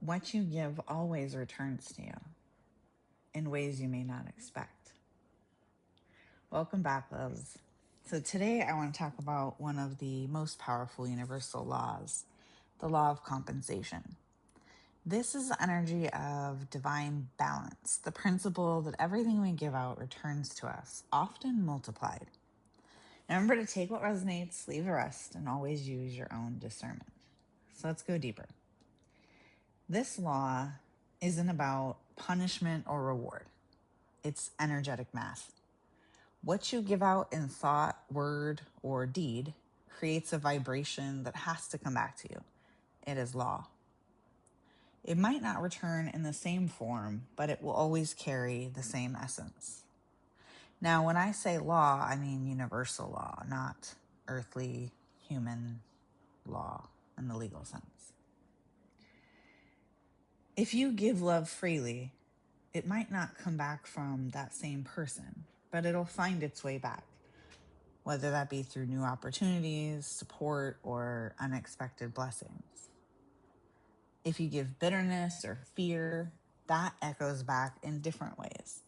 What you give always returns to you in ways you may not expect. Welcome back, loves. So, today I want to talk about one of the most powerful universal laws, the law of compensation. This is the energy of divine balance, the principle that everything we give out returns to us, often multiplied. Now, remember to take what resonates, leave the rest, and always use your own discernment. So, let's go deeper. This law isn't about punishment or reward. It's energetic math. What you give out in thought, word, or deed creates a vibration that has to come back to you. It is law. It might not return in the same form, but it will always carry the same essence. Now, when I say law, I mean universal law, not earthly human law in the legal sense. If you give love freely, it might not come back from that same person, but it'll find its way back, whether that be through new opportunities, support, or unexpected blessings. If you give bitterness or fear, that echoes back in different ways.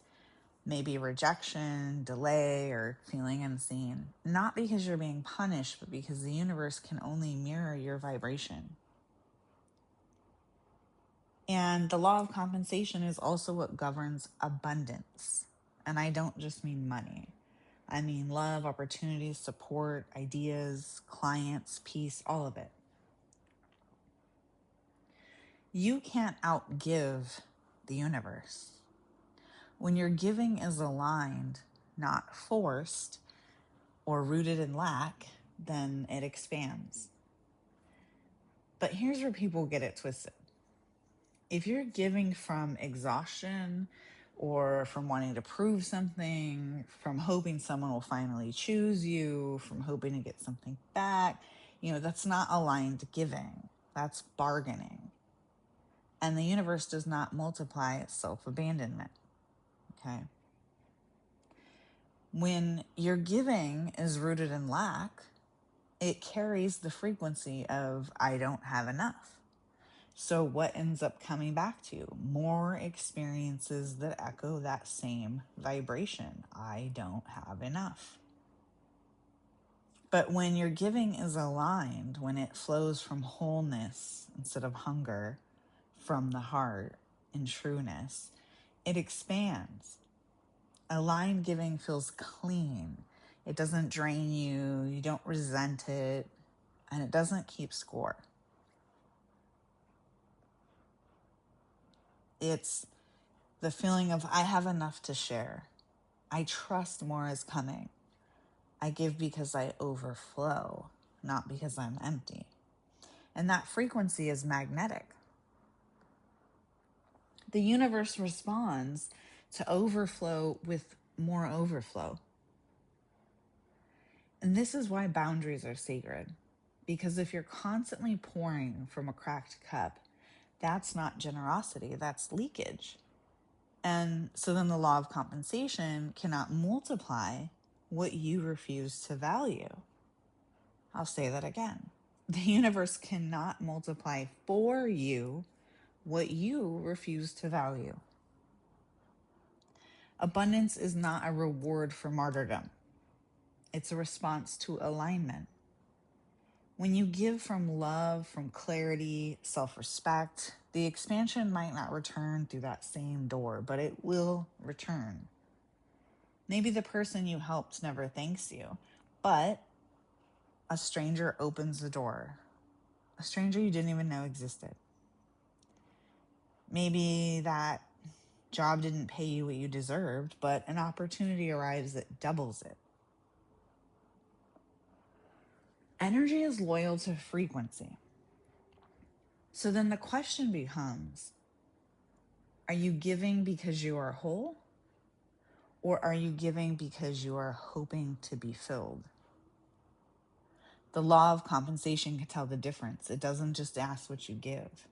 Maybe rejection, delay, or feeling unseen. Not because you're being punished, but because the universe can only mirror your vibration. And the law of compensation is also what governs abundance. And I don't just mean money. I mean love, opportunities, support, ideas, clients, peace, all of it. You can't outgive the universe. When your giving is aligned, not forced or rooted in lack, then it expands. But here's where people get it twisted. If you're giving from exhaustion or from wanting to prove something, from hoping someone will finally choose you, from hoping to get something back, that's not aligned giving. That's bargaining. And the universe does not multiply self-abandonment. Okay? When your giving is rooted in lack, it carries the frequency of I don't have enough. So what ends up coming back to you? More experiences that echo that same vibration. I don't have enough. But when your giving is aligned, when it flows from wholeness instead of hunger, from the heart in trueness, it expands. Aligned giving feels clean. It doesn't drain you. You don't resent it. And it doesn't keep score. It's the feeling of I have enough to share. I trust more is coming. I give because I overflow, not because I'm empty. And that frequency is magnetic. The universe responds to overflow with more overflow. And this is why boundaries are sacred. Because if you're constantly pouring from a cracked cup, that's not generosity, that's leakage. And so then the law of compensation cannot multiply what you refuse to value. I'll say that again. The universe cannot multiply for you what you refuse to value. Abundance is not a reward for martyrdom. It's a response to alignment. When you give from love, from clarity, self-respect, the expansion might not return through that same door, but it will return. Maybe the person you helped never thanks you, but a stranger opens the door. A stranger you didn't even know existed. Maybe that job didn't pay you what you deserved, but an opportunity arrives that doubles it. Energy is loyal to frequency. So then the question becomes, are you giving because you are whole? Or are you giving because you are hoping to be filled? The law of compensation can tell the difference. It doesn't just ask what you give.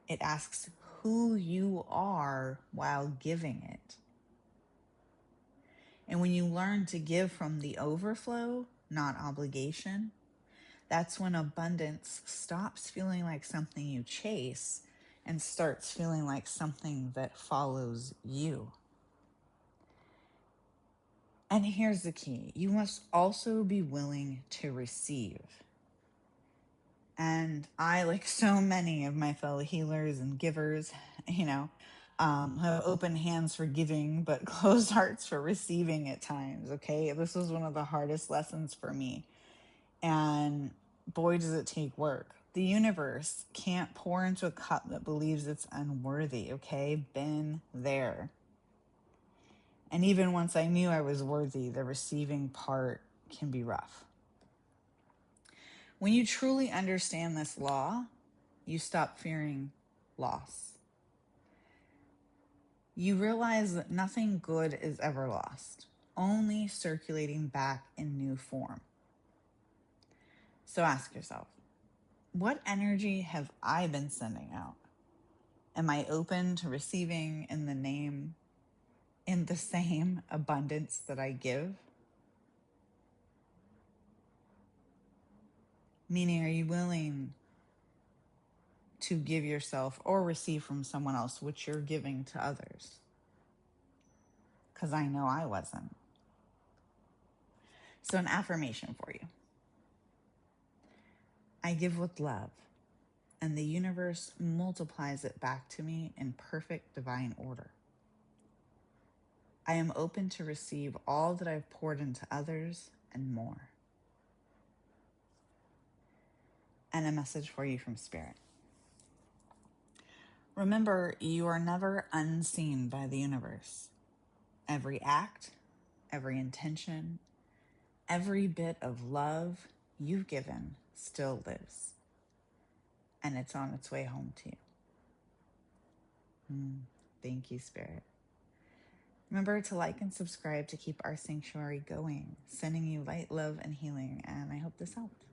It asks who you are while giving it. And when you learn to give from the overflow, not obligation, that's when abundance stops feeling like something you chase and starts feeling like something that follows you. And here's the key. You must also be willing to receive. And I, like so many of my fellow healers and givers, have open hands for giving, but closed hearts for receiving at times. Okay. This was one of the hardest lessons for me. And boy, does it take work. The universe can't pour into a cup that believes it's unworthy. Okay. Been there. And even once I knew I was worthy, the receiving part can be rough. When you truly understand this law, you stop fearing loss. You realize that nothing good is ever lost, only circulating back in new form. So ask yourself, what energy have I been sending out? Am I open to receiving in the same abundance that I give? Meaning, are you willing to give yourself or receive from someone else what you're giving to others? Because I know I wasn't. So an affirmation for you. I give with love, and the universe multiplies it back to me in perfect divine order. I am open to receive all that I've poured into others and more. And a message for you from Spirit. Remember, you are never unseen by the universe. Every act, every intention, every bit of love you've given still lives. And it's on its way home to you. Thank you, Spirit. Remember to like and subscribe to keep our sanctuary going. Sending you light, love, and healing. And I hope this helped.